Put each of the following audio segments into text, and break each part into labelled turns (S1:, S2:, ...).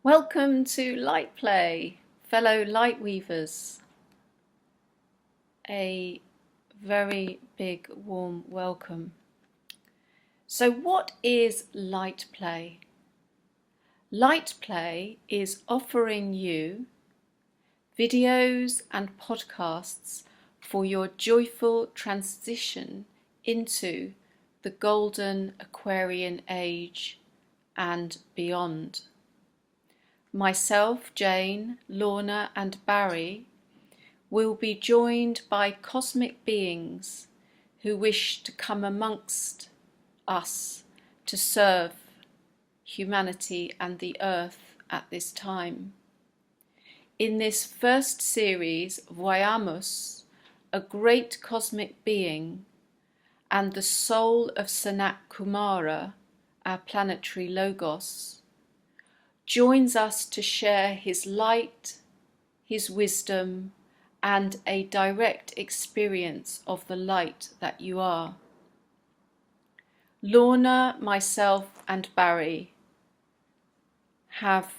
S1: Welcome to Light Play, fellow light weavers. A very big warm welcome. So what is light play? Light play is offering you videos and podcasts for your joyful transition into the golden Aquarian age and beyond. Myself, Jane, Lorna and Barry will be joined by cosmic beings who wish to come amongst us to serve humanity and the earth at this time. In this first series, Vywamus, a great cosmic being, and the soul of Sanat Kumara, our planetary logos, joins us to share his light, his wisdom, and a direct experience of the light that you are. Lorna, myself, and Barry have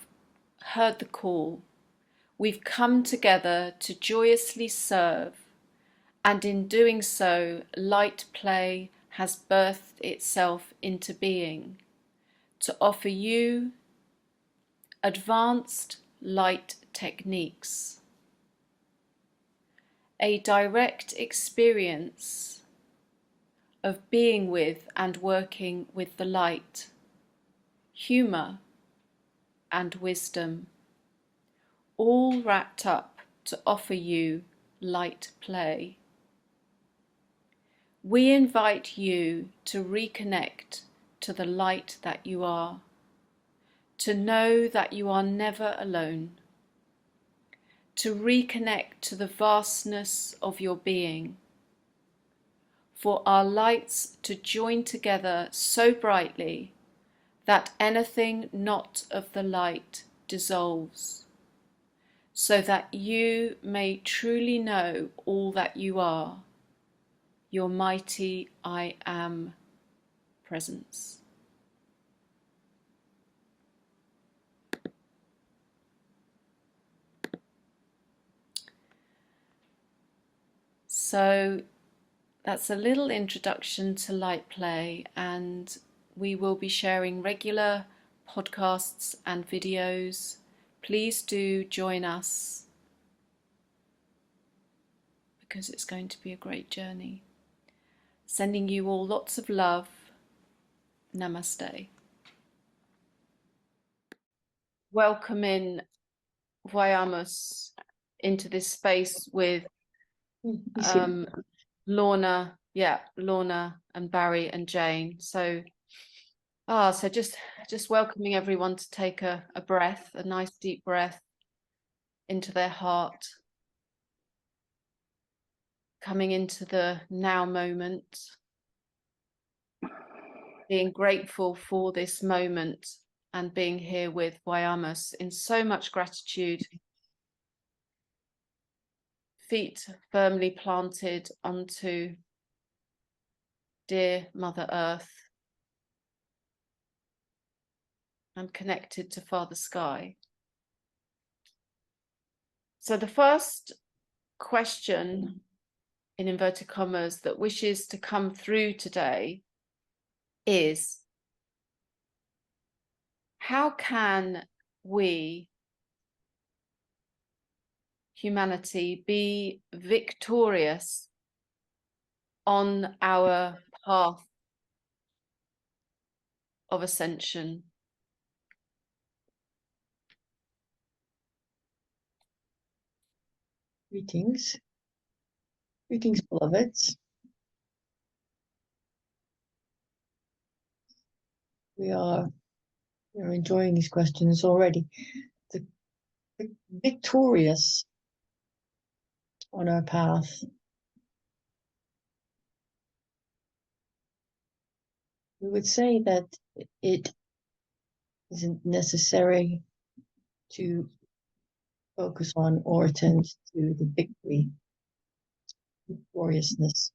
S1: heard the call. We've come together to joyously serve, and in doing so, light play has birthed itself into being to offer you advanced light techniques, a direct experience of being with and working with the light, humour and wisdom, all wrapped up to offer you light play. We invite you to reconnect to the light that you are, to know that you are never alone, to reconnect to the vastness of your being, for our lights to join together so brightly that anything not of the light dissolves, so that you may truly know all that you are, your mighty I Am presence. So that's a little introduction to light play, and we will be sharing regular podcasts and videos. Please do join us because it's going to be a great journey. Sending you all lots of love. Namaste. Welcome in Vywamus into this space with Lorna, Lorna and Barry and Jane. So just welcoming everyone to take a breath, a nice deep breath into their heart, coming into the now moment, being grateful for this moment and being here with Vywamus in so much gratitude. Feet firmly planted onto dear Mother Earth and connected to Father Sky. So the first question, in inverted commas, that wishes to come through today is, how can we, humanity, be victorious on our path of ascension?
S2: Greetings, beloveds. We're enjoying these questions already. The victorious on our path. We would say that it isn't necessary to focus on or attend to the victory, gloriousness.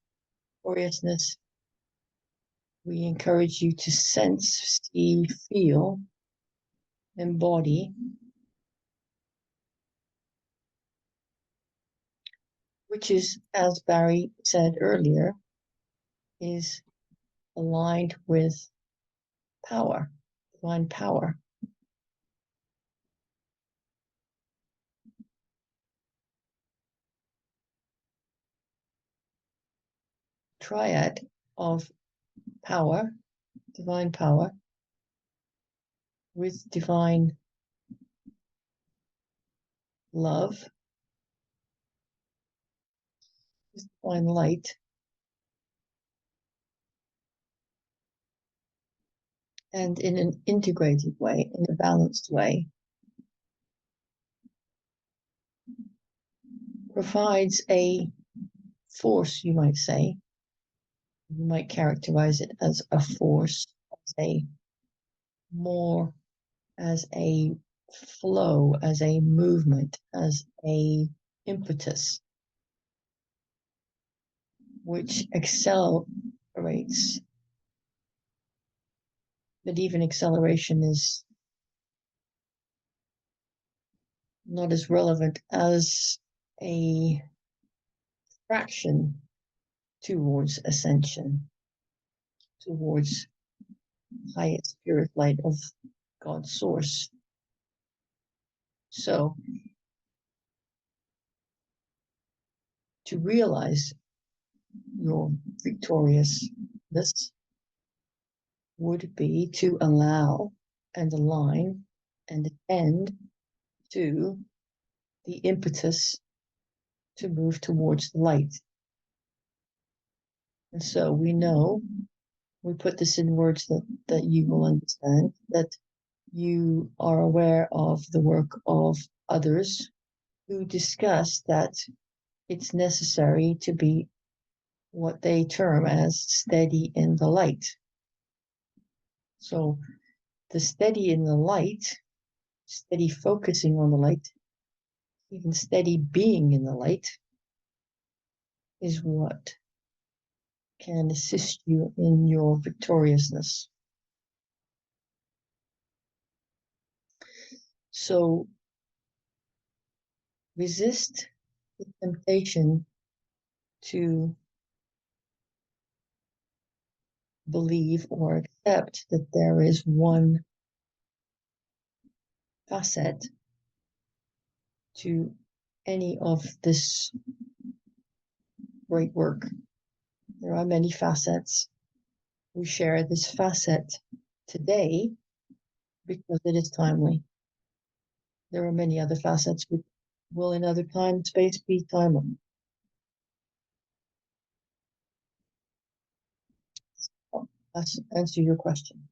S2: We encourage you to sense, see, feel embody, which is, as Barry said earlier, is aligned with power, divine power. Triad of power, divine power, with divine love, with divine light, and in an integrated way, in a balanced way, provides a force, you might say. You might characterize it as a force, as a more, as a flow, as a movement, as a impetus, which accelerates. But even acceleration is not as relevant as a fraction towards ascension, towards highest spirit light of God's source. So to realize your victoriousness would be to allow and align and attend to the impetus to move towards the light. And so we know, we put this in words that you will understand, that you are aware of the work of others who discuss that it's necessary to be what they term as steady in the light. So the steady in the light, steady focusing on the light, even steady being in the light, is what can assist you in your victoriousness. So resist the temptation to believe or accept that there is one facet to any of this great work. There are many facets. We share this facet today because it is timely. There are many other facets which will in other time and space be timely. That's answer your question.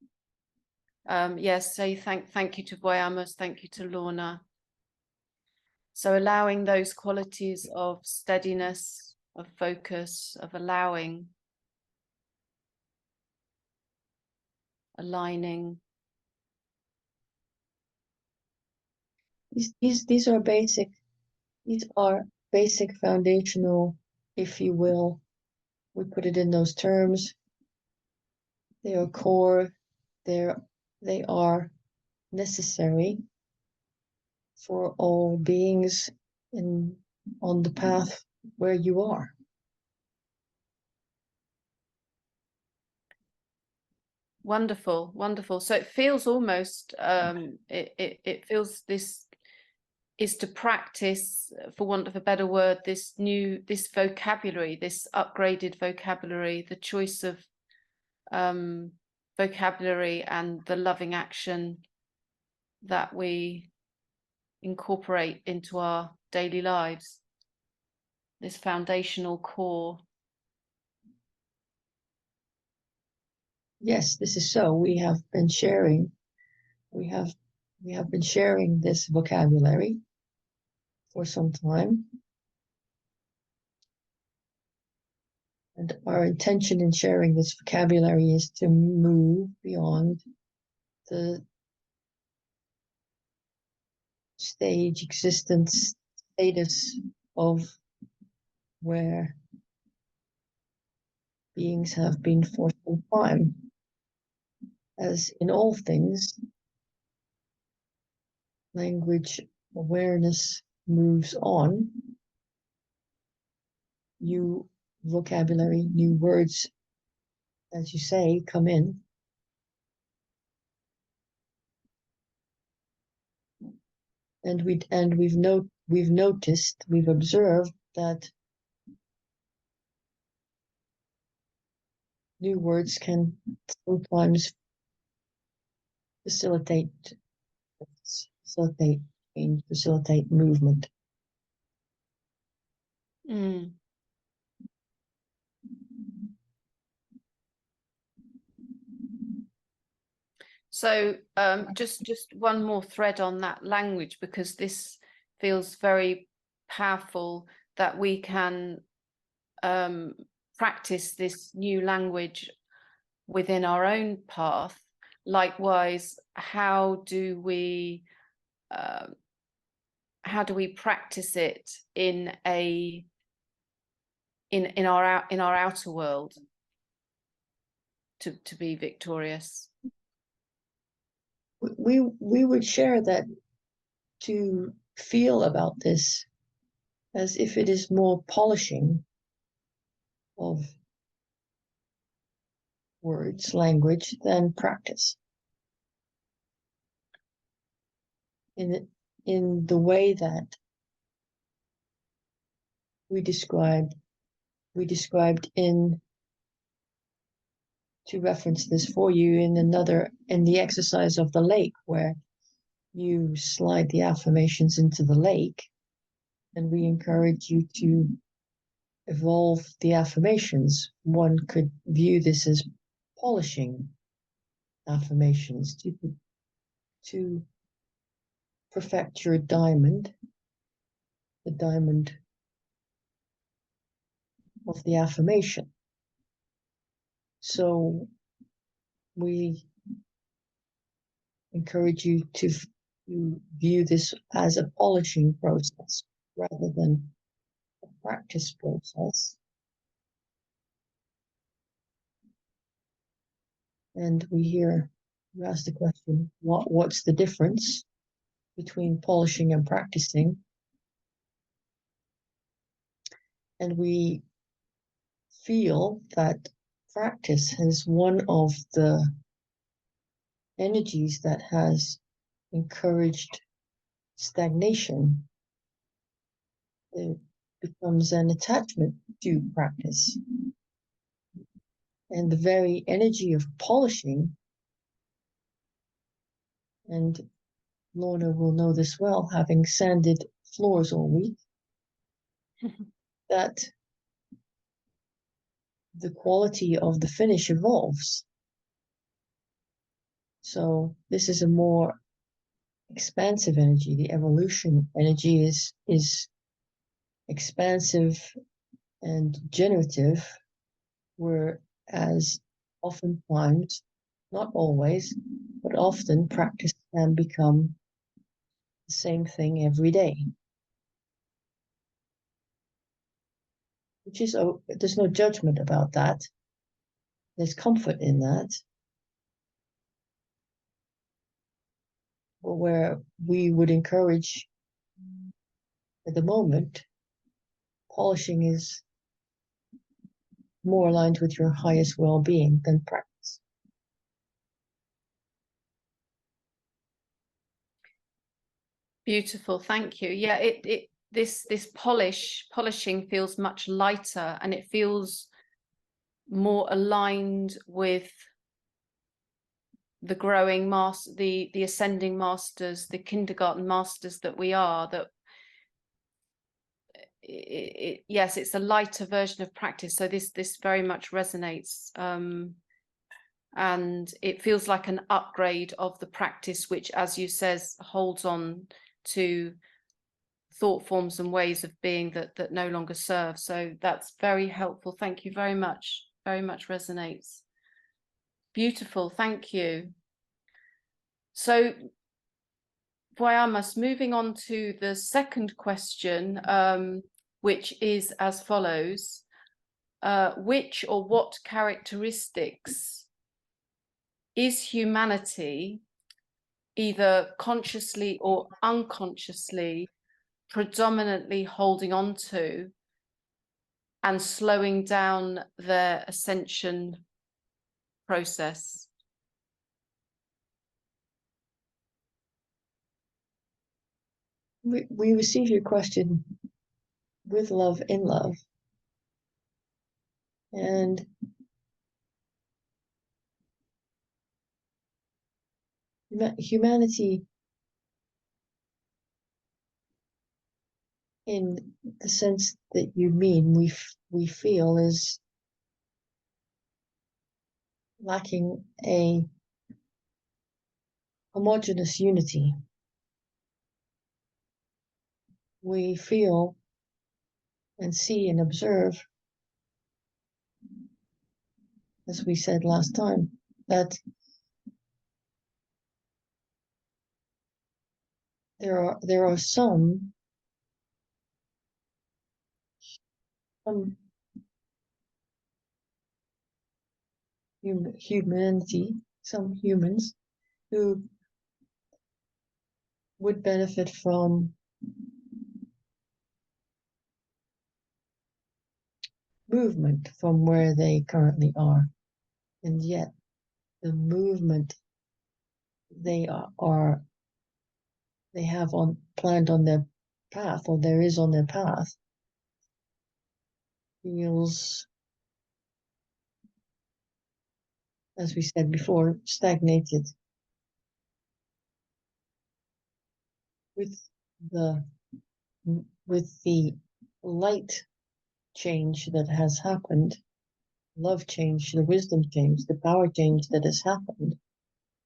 S1: Yes, so thank you to Vywamus, thank you to Lorna. So allowing those qualities of steadiness, of focus, of allowing, aligning.
S2: These are basic. These are basic foundational, if you will. We put it in those terms. They are core. They are necessary for all beings on the path where you are.
S1: Wonderful, wonderful. So it feels almost, it feels this is to practice, for want of a better word, this vocabulary, this upgraded vocabulary, the choice of vocabulary and the loving action that we incorporate into our daily lives, this foundational core.
S2: Yes, this is so. We have been sharing this vocabulary for some time. And our intention in sharing this vocabulary is to move beyond the status of where beings have been for some time. As in all things, language awareness moves on, new vocabulary, new words, as you say, come in. And we've noticed, we've observed that new words can sometimes facilitate change, facilitate movement.
S1: Mm. So just one more thread on that language, because this feels very powerful, that we can practice this new language within our own path. Likewise, how do we practice it in our outer world to be victorious?
S2: We would share that to feel about this as if it is more polishing of words, language, than practice. In the way that we described in, to reference this for you, in the exercise of the lake, where you slide the affirmations into the lake, and we encourage you to evolve the affirmations. One could view this as polishing affirmations to perfect your diamond, the diamond of the affirmation. So we encourage you to view this as a polishing process rather than a practice process. And you ask the question, what's the difference between polishing and practicing? And we feel that practice is one of the energies that has encouraged stagnation. It becomes an attachment to practice. And the very energy of polishing, and Lorna will know this well, having sanded floors all week, that the quality of the finish evolves. So this is a more expansive energy. The evolution energy is expansive and generative, whereas oftentimes, not always, but often, practice can become the same thing every day. Which is, there's no judgment about that. There's comfort in that. But where we would encourage, at the moment, polishing is more aligned with your highest well-being than practice.
S1: Beautiful, thank you. Yeah, this polishing feels much lighter, and it feels more aligned with the growing master, the ascending masters, the kindergarten masters that we are. That yes, it's a lighter version of practice. So this very much resonates, and it feels like an upgrade of the practice, which, as you says, holds on to thought forms and ways of being that no longer serve. So that's very helpful. Thank you very much. Very much resonates. Beautiful. Thank you. So Vywamus, moving on to the second question, which is as follows. Which or what characteristics is humanity either consciously or unconsciously predominantly holding on to and slowing down their ascension process.
S2: We receive your question with love, in love, and humanity, in the sense that you mean, we feel is lacking a homogeneous unity. We feel and see and observe, as we said last time, that there are some humanity, some humans who would benefit from movement from where they currently are, and yet the movement they have planned on their path, or there is on their path, feels, as we said before, stagnated. With the light change that has happened, love change, the wisdom change, the power change that has happened,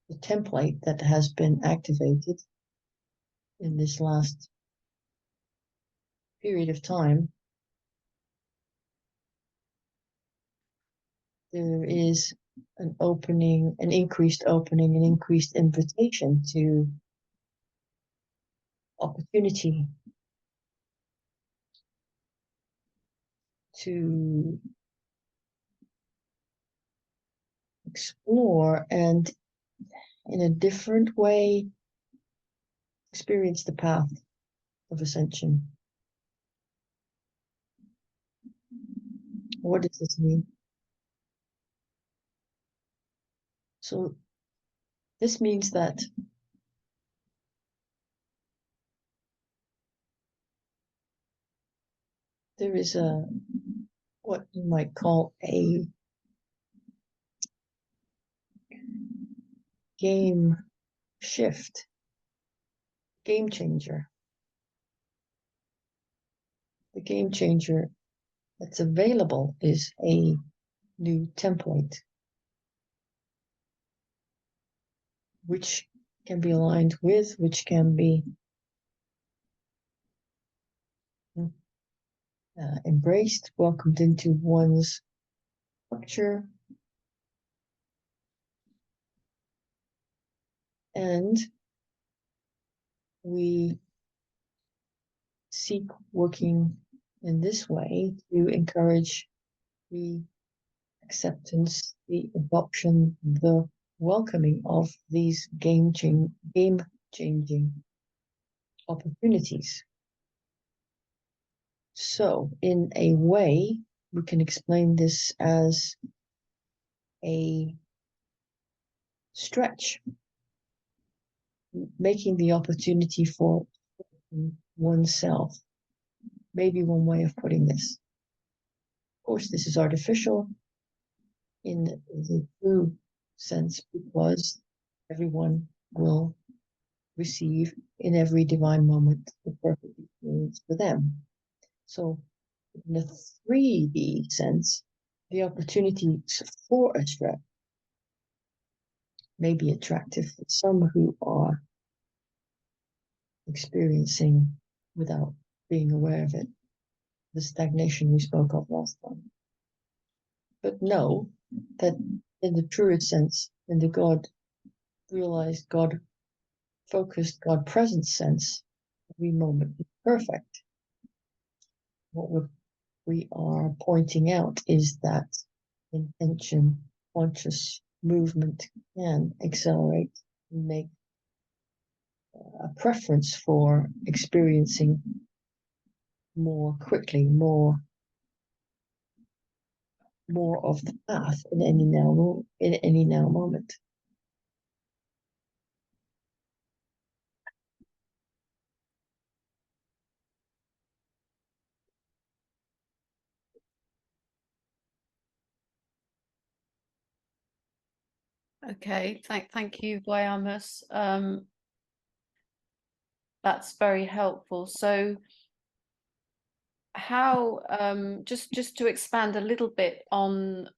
S2: the template that has been activated in this last period of time, there is an opening, an increased opening, an increased invitation to opportunity to explore and in a different way experience the path of ascension. What does this mean? So this means that there is what you might call a game shift, game changer. The game changer that's available is a new template, which can be aligned with, which can be embraced, welcomed into one's structure, and we seek working in this way to encourage the acceptance, the adoption, the welcoming of these game-changing opportunities. So, in a way, we can explain this as a stretch, making the opportunity for oneself. Maybe one way of putting this. Of course, this is artificial in the true sense, because everyone will receive in every divine moment the perfect experience for them. So, in a 3D sense, the opportunities for a stretch may be attractive for some who are experiencing, without being aware of it, the stagnation we spoke of last time. But know that in the truest sense, in the God realized, God focused, God present sense, every moment is perfect. What we are pointing out is that intention, conscious movement can accelerate and make a preference for experiencing more quickly, more of the path in any now moment.
S1: Okay, thank you, Vywamus. That's very helpful. So how, just to expand a little bit on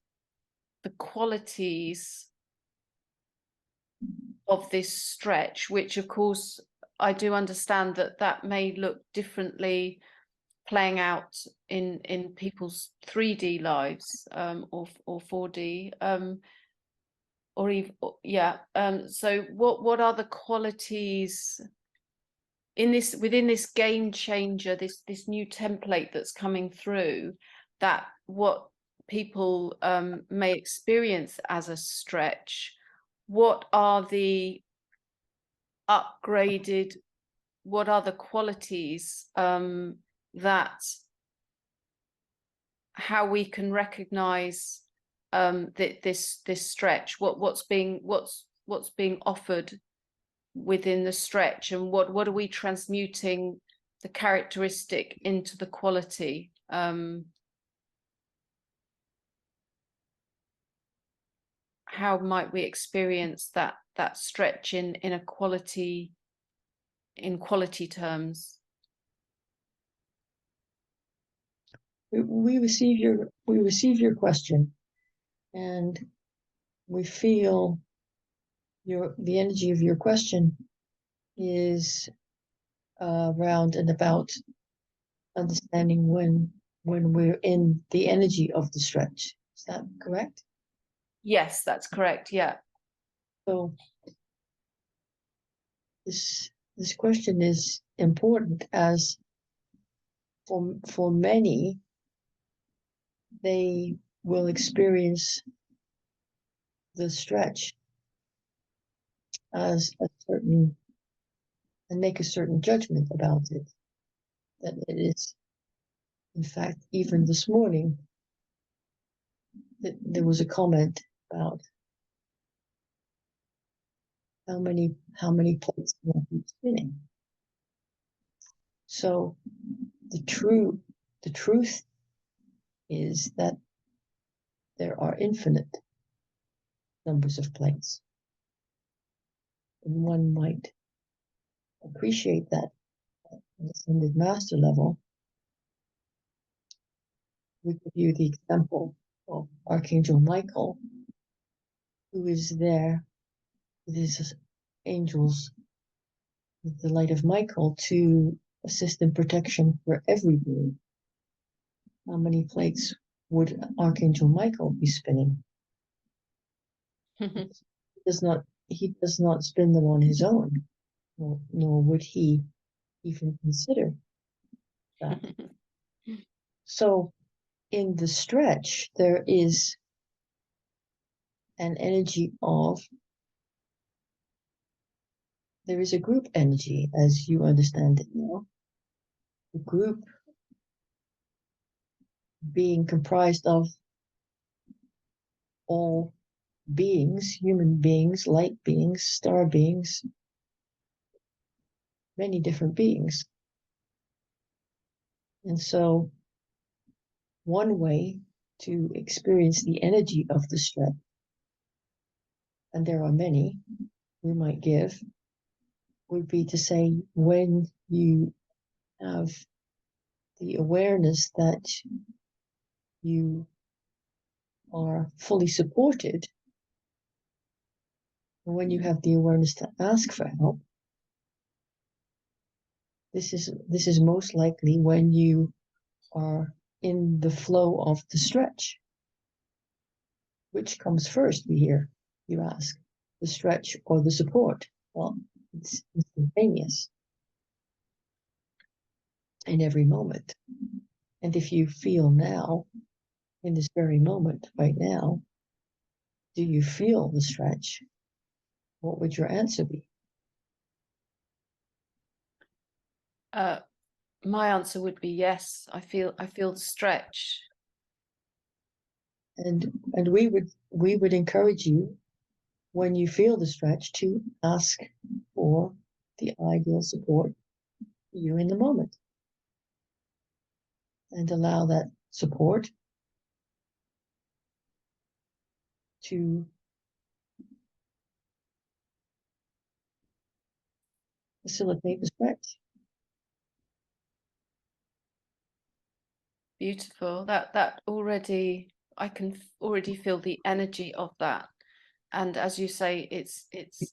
S1: the qualities of this stretch, which of course I do understand that may look differently playing out in people's 3D lives, or 4D, or even, yeah. So what are the qualities within this game changer, this new template that's coming through, that what people may experience as a stretch? What are the upgraded, what are the qualities, that how we can recognize that this stretch, what's being offered within the stretch, and what are we transmuting the characteristic into the quality? How might we experience that stretch in quality terms?
S2: We receive your question, and we feel the energy of your question is around and about understanding when we're in the energy of the stretch. Is that correct?
S1: Yes, that's correct. Yeah.
S2: So this question is important, as for many, they will experience the stretch as a certain, and make a certain judgment about it, that it is, in fact, even this morning, there was a comment about how many plates will be spinning. So the truth is that there are infinite numbers of plates, and one might appreciate that at the ascended master level. We give you the example of Archangel Michael, who is there with his angels, with the light of Michael, to assist in protection for every being. How many plates would Archangel Michael be spinning? He does not spin them on his own, nor would he even consider that. So in the stretch, there is an energy there is a group energy, as you understand it now. The group being comprised of all beings, human beings, light beings, star beings, many different beings. And so one way to experience the energy of the stretch, and there are many we might give, would be to say, when you have the awareness that you are fully supported, when you have the awareness to ask for help, this is most likely when you are in the flow of the stretch. Which comes first, you ask, the stretch or the support? Well, it's instantaneous in every moment. And if you feel now, in this very moment, right now, do you feel the stretch? What would your answer be?
S1: My answer would be yes. I feel the stretch.
S2: And we would encourage you, when you feel the stretch, to ask for the ideal support for you in the moment, and allow that support to facilitate the stretch.
S1: Beautiful. That already, I can already feel the energy of that. And as you say, it's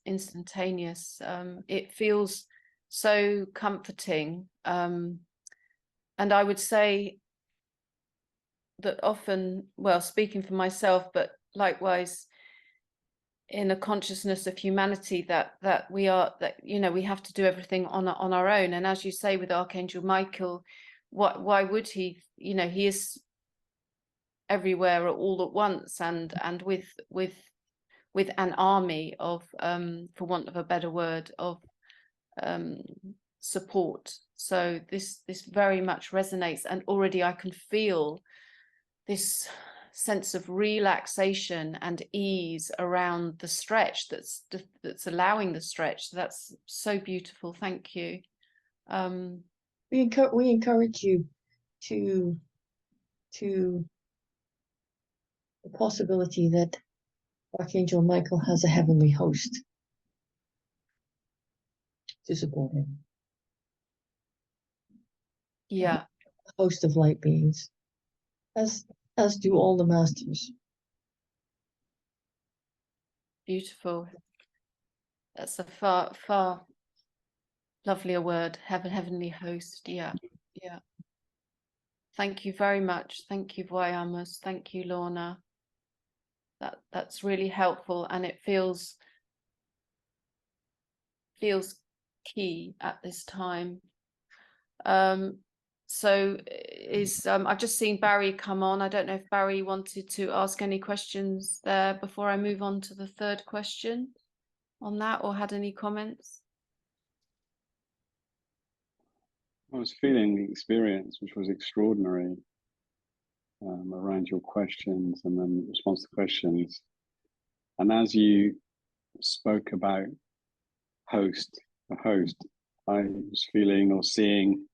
S1: instantaneous. It feels so comforting. And I would say that often, well, speaking for myself, but likewise in a consciousness of humanity, that we are, that, you know, we have to do everything on our own. And as you say, with Archangel Michael, why would he? You know, he is everywhere all at once, and with an army of, for want of a better word, of support. So this very much resonates, and already I can feel this sense of relaxation and ease around the stretch that's allowing the stretch. That's so beautiful. Thank you.
S2: We encourage you to the possibility that Archangel Michael has a heavenly host to support him.
S1: Yeah.
S2: A host of light beings, as do all the masters.
S1: Beautiful. That's a far lovelier word. Heavenly host. Yeah. Yeah. Thank you very much. Thank you, Vywamus. Thank you, Lorna. That's really helpful, and it feels key at this time. So I've just seen Barry come on. I don't know if Barry wanted to ask any questions there before I move on to the third question on that, or had any comments.
S3: I was feeling the experience, which was extraordinary, around your questions and then response to questions. And as you spoke about the host, I was feeling or seeing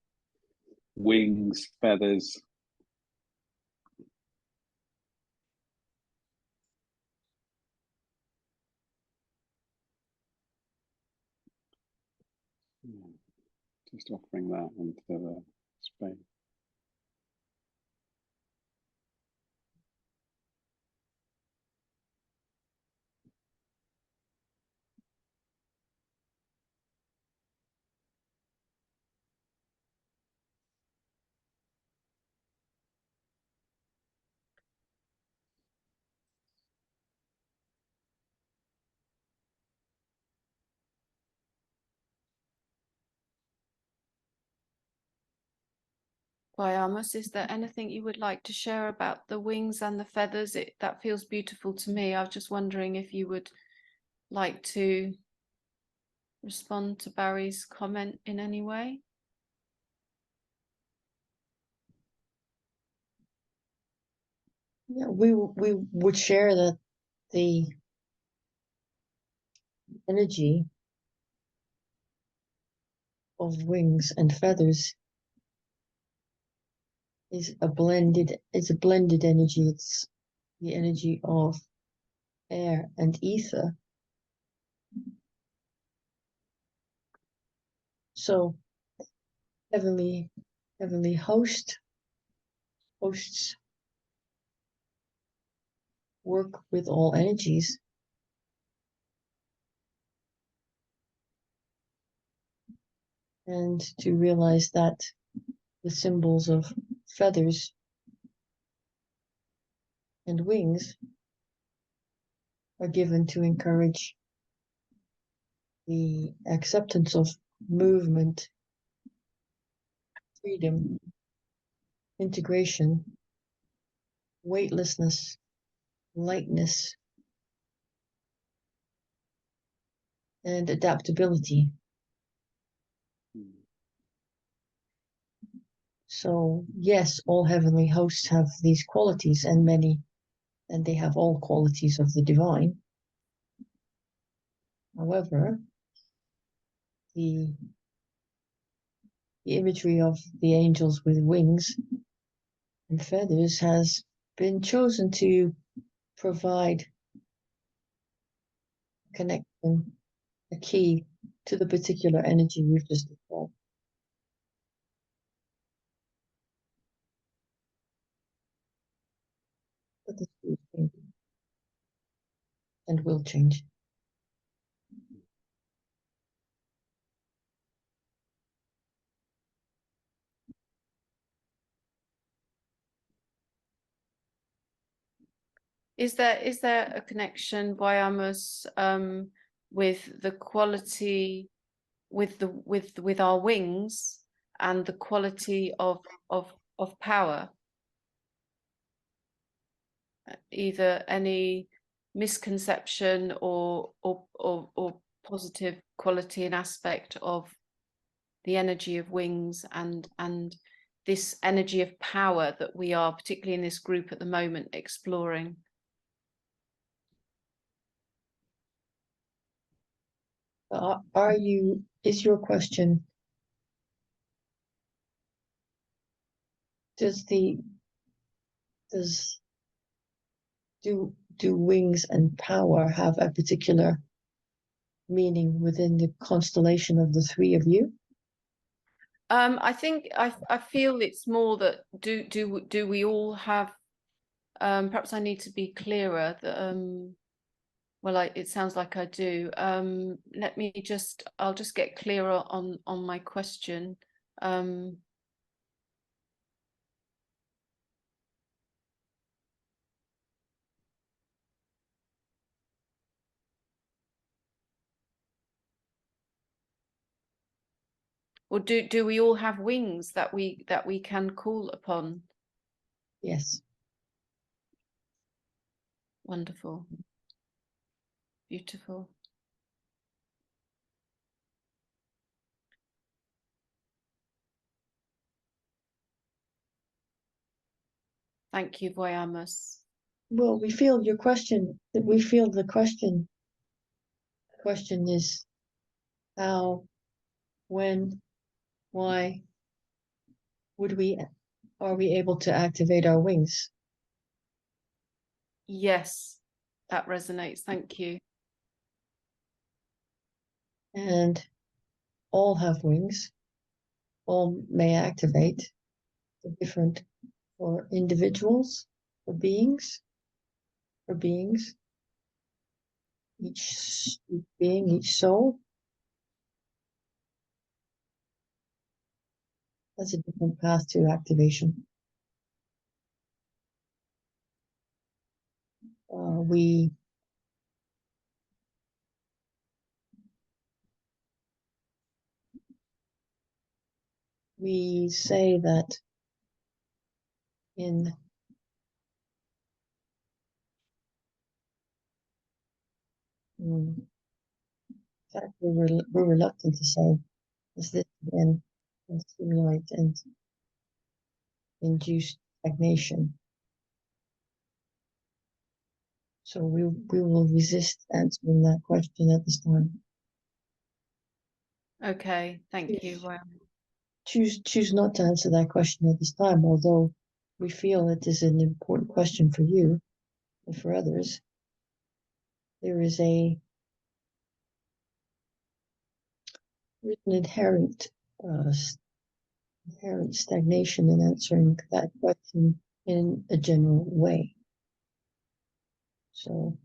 S3: wings, feathers. Just offering that into the space.
S1: Vywamus, is there anything you would like to share about the wings and the feathers? That feels beautiful to me. I was just wondering if you would like to respond to Barry's comment in any way.
S2: Yeah, we would share that the energy of wings and feathers is a blended energy. It's the energy of air and ether. So heavenly hosts work with all energies, and to realize that the symbols of feathers and wings are given to encourage the acceptance of movement, freedom, integration, weightlessness, lightness, and adaptability. So yes, all heavenly hosts have these qualities, and they have all qualities of the divine. However, the imagery of the angels with wings and feathers has been chosen to provide a connection, a key to the particular energy we've just described. But this is changing and will change.
S1: Is there a connection, Vywamus, with the quality, with our wings and the quality of power? Either any misconception or positive quality and aspect of the energy of wings and this energy of power that we are, particularly in this group at the moment, exploring?
S2: Is your question, do wings and power have a particular meaning within the constellation of the three of you?
S1: I think I feel it's more that do we all have, perhaps I need to be clearer that well, it sounds like I do. I'll just get clearer on my question. Or do we all have wings that we can call upon?
S2: Yes.
S1: Wonderful. Beautiful. Thank you, Vywamus.
S2: Well, we feel the question is how, when, why are we able to activate our wings?
S1: Yes, that resonates. Thank you.
S2: And all have wings. All may activate. They're different for individuals, for beings, each being, each soul has a different path to activation. We say that in fact, we're reluctant to say, is this again can stimulate and induce stagnation? So we will resist answering that question at this time.
S1: Okay, thank you.
S2: Choose not to answer that question at this time, although we feel it is an important question for you and for others. There is an inherent stagnation in answering that question in a general way. So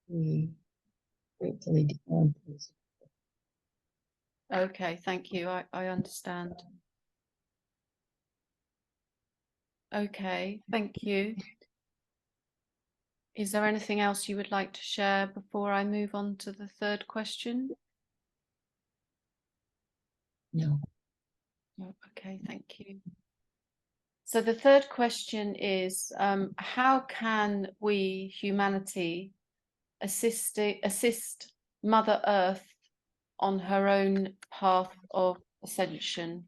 S2: we gratefully decline this.
S1: Okay, thank you. I understand. Okay, thank you. Is there anything else you would like to share before I move on to the third question?
S2: No.
S1: No, okay, thank you. So the third question is, how can we, humanity, assist Mother Earth on her own path of ascension?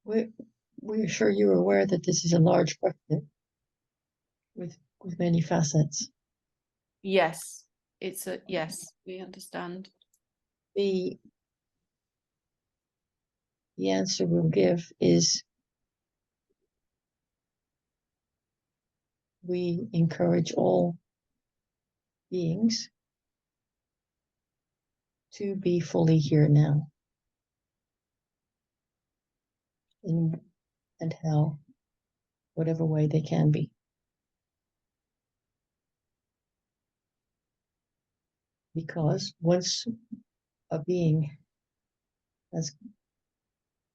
S2: we're sure you're aware that this is a large question with many facets.
S1: Yes, yes, we understand.
S2: The answer we'll give is we encourage all beings to be fully here now. In and how, whatever way they can be. Because once a being has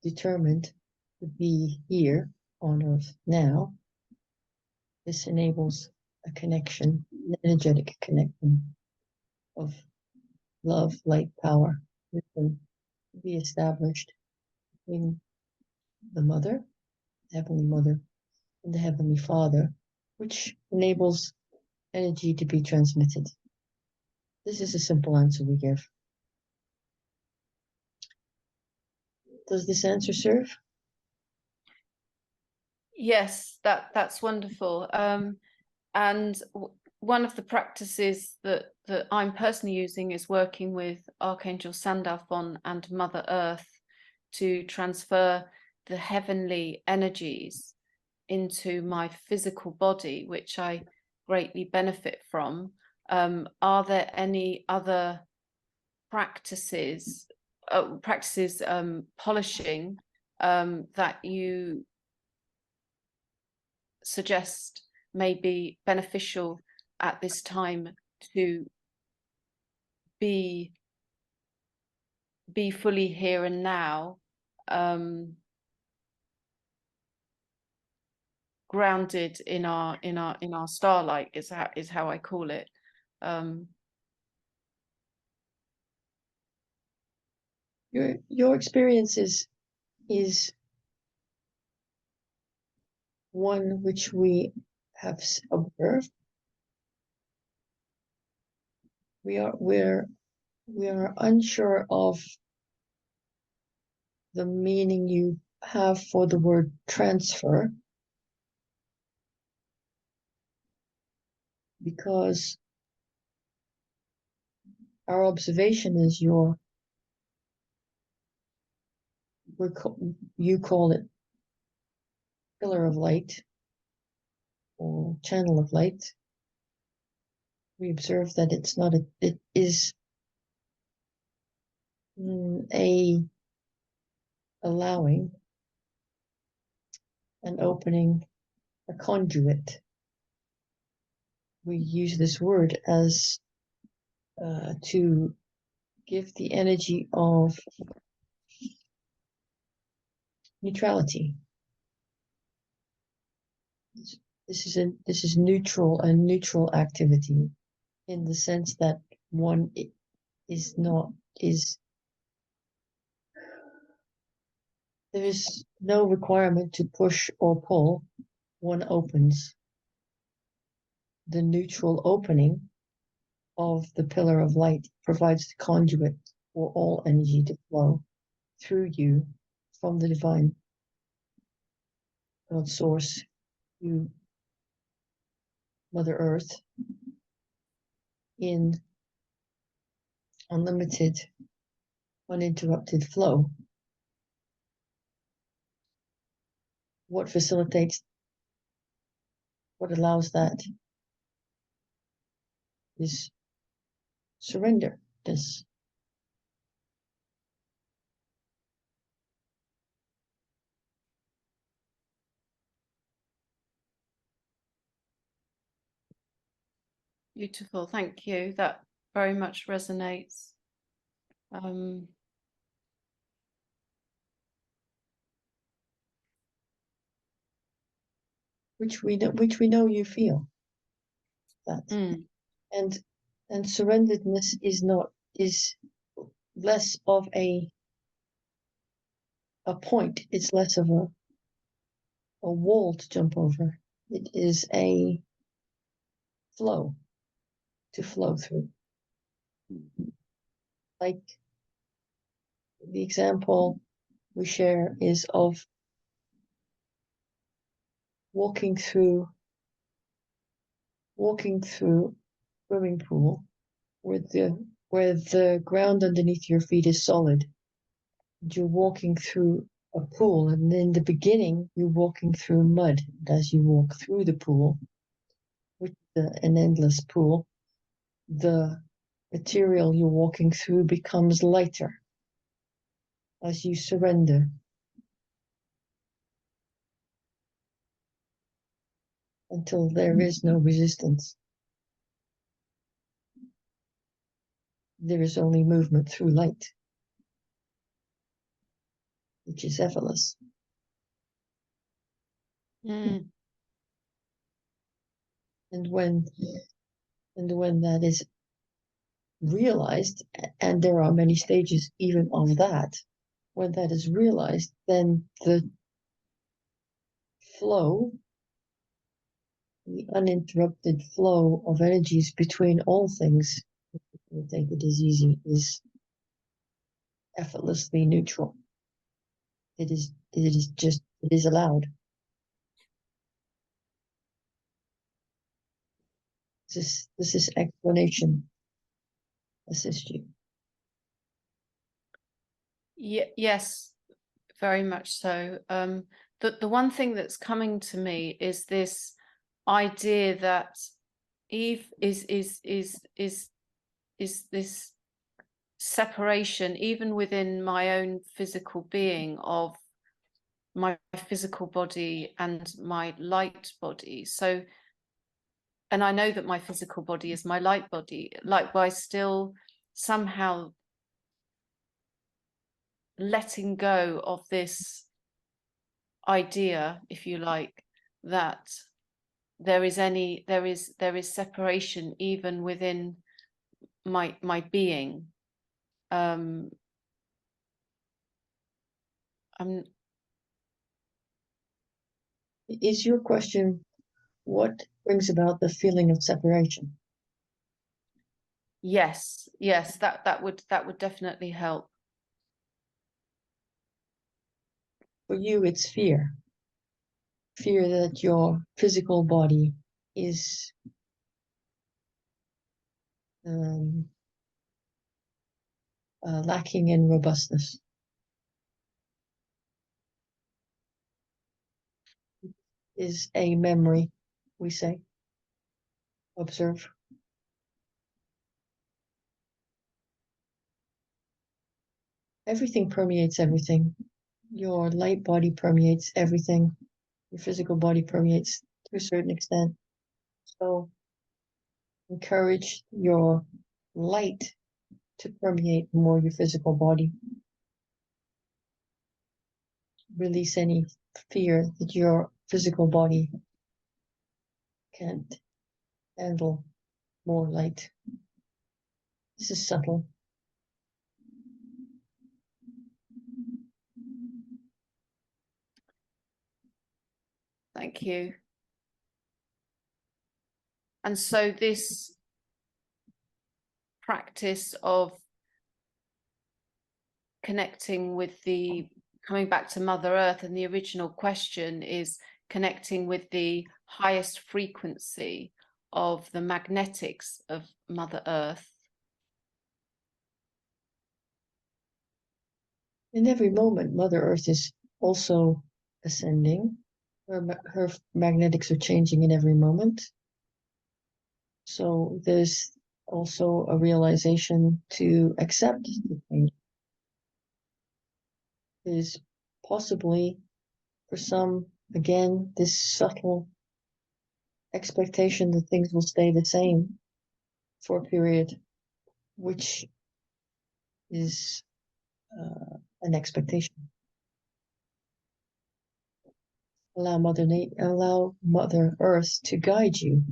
S2: determined to be here on Earth now, this enables a connection, an energetic connection of love, light, power, wisdom to be established between the Mother, the Heavenly Mother, and the Heavenly Father, which enables energy to be transmitted. This is a simple answer we give. Does this answer serve?
S1: Yes, that's wonderful. And one of the practices that I'm personally using is working with Archangel Sandalphon and Mother Earth to transfer the heavenly energies into my physical body, which I greatly benefit from. Are there any other practices, polishing that you suggest may be beneficial at this time to be fully here and now, grounded in our starlight is how I call it.
S2: Your experience is one which we have observed. We are unsure of the meaning you have for the word transfer, because our observation is you call it pillar of light or channel of light. We observe that it's not it is a allowing and opening a conduit. We use this word as to give the energy of neutrality. This is neutral, a neutral activity, in the sense that one is not there is no requirement to push or pull. One opens. The neutral opening of the pillar of light provides the conduit for all energy to flow through you from the divine God source, you Mother Earth, in unlimited, uninterrupted flow. What facilitates, what allows that is surrender. This
S1: Beautiful, thank you. That very much resonates.
S2: which we know you feel that. And surrenderedness is less of a point. It's less of a wall to jump over. It is a flow to flow through. Like the example we share is of walking through swimming pool where the ground underneath your feet is solid. You're walking through a pool, and in the beginning you're walking through mud. And as you walk through the pool, which is an endless pool, the material you're walking through becomes lighter as you surrender. Until there is no resistance. There is only movement through light, which is effortless.
S1: Mm.
S2: And when that is realized, and there are many stages even of that, when that is realized, then the flow, the uninterrupted flow of energies between all things, I think it is easy, is effortlessly neutral. It is allowed. This is explanation assist you.
S1: Yes, very much so. The one thing that's coming to me is this idea that Eve is this separation, even within my own physical being, of my physical body and my light body. So, and I know that my physical body is my light body. Likewise, still somehow letting go of this idea, if you like, that there is separation even within my being.
S2: Is your question, what brings about the feeling of separation?
S1: Yes, that would definitely help.
S2: For you, it's fear. Fear that your physical body is lacking in robustness. Is a memory, we say. Observe. Everything permeates everything. Your light body permeates everything. Your physical body permeates to a certain extent. So encourage your light to permeate more your physical body. Release any fear that your physical body can't handle more light. This is subtle.
S1: Thank you. And so this practice of connecting with coming back to Mother Earth, and the original question is connecting with the highest frequency of the magnetics of Mother Earth.
S2: In every moment, Mother Earth is also ascending. Her magnetics are changing in every moment. So there's also a realization to accept the change. There's possibly, for some, again, this subtle expectation that things will stay the same for a period, which is an expectation. Allow Mother Earth to guide you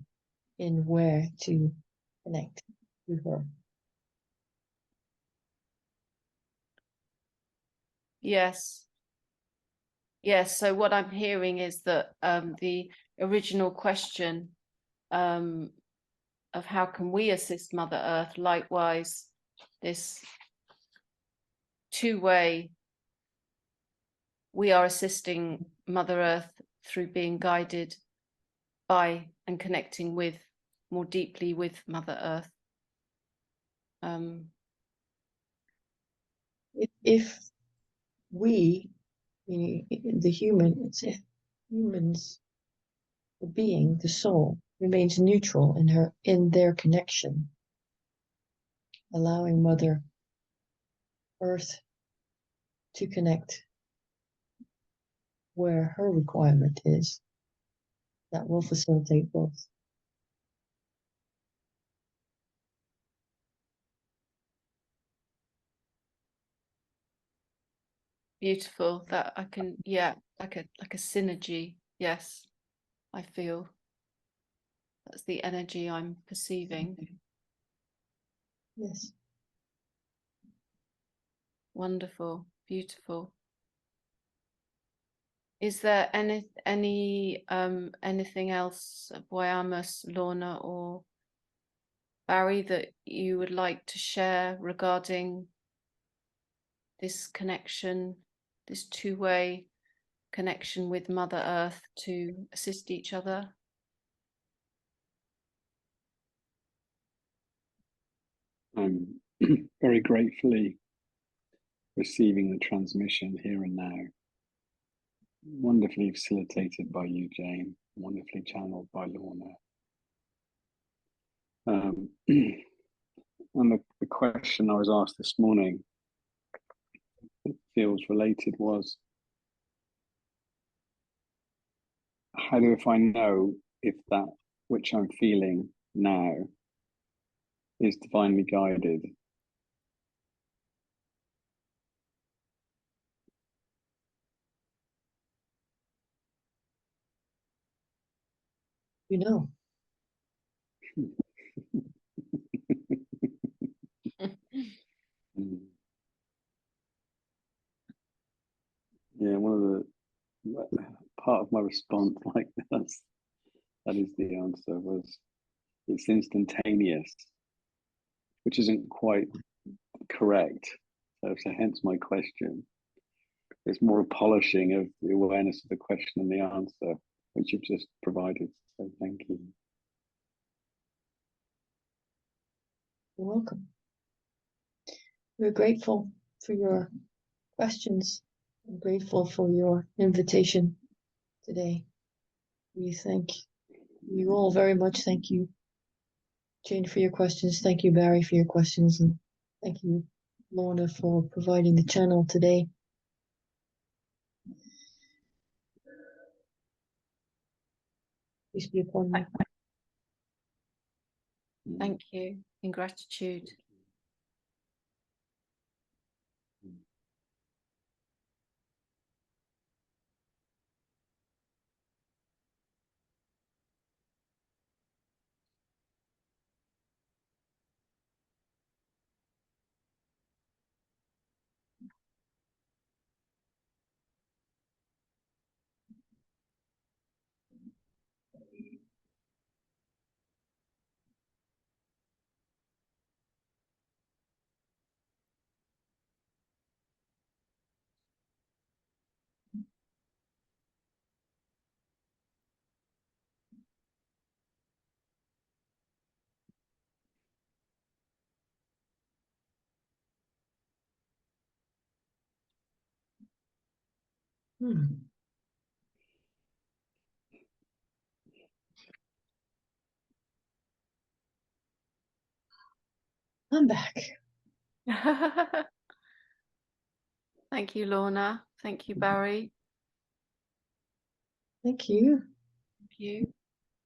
S2: in where to connect to her.
S1: Yes. So what I'm hearing is that the original question of how can we assist Mother Earth, likewise, this two-way, we are assisting Mother Earth through being guided by and connecting with more deeply with Mother Earth.
S2: If we, the humans, the being, the soul, remains neutral in their connection, allowing Mother Earth to connect where her requirement is, that will facilitate both.
S1: Beautiful. That I can, yeah, like a synergy. Yes, I feel that's the energy I'm perceiving.
S2: Yes.
S1: Wonderful, beautiful. Is there anything else, Vywamus, Lorna, or Barry, that you would like to share regarding this connection, this two-way connection with Mother Earth to assist each other?
S3: I'm very gratefully receiving the transmission here and now. Wonderfully facilitated by you, Jane. Wonderfully channeled by Lorna. And the question I was asked this morning, it feels related, was, if I know if that which I'm feeling now is divinely guided?
S2: You know.
S3: Yeah, part of my response, like that is the answer, was it's instantaneous, which isn't quite correct. So hence my question. It's more a polishing of the awareness of the question and the answer, which you've just provided. So thank you.
S2: You're welcome. We're grateful for your questions. I'm grateful for your invitation today. We thank you all very much. Thank you, Jane, for your questions. Thank you, Barry, for your questions. And thank you, Lorna, for providing the channel today. Peace be upon you.
S1: Thank you. In gratitude.
S2: I'm back.
S1: Thank you, Lorna. Thank you, Barry.
S2: Thank you.
S1: Thank you.
S2: Is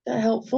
S2: that helpful?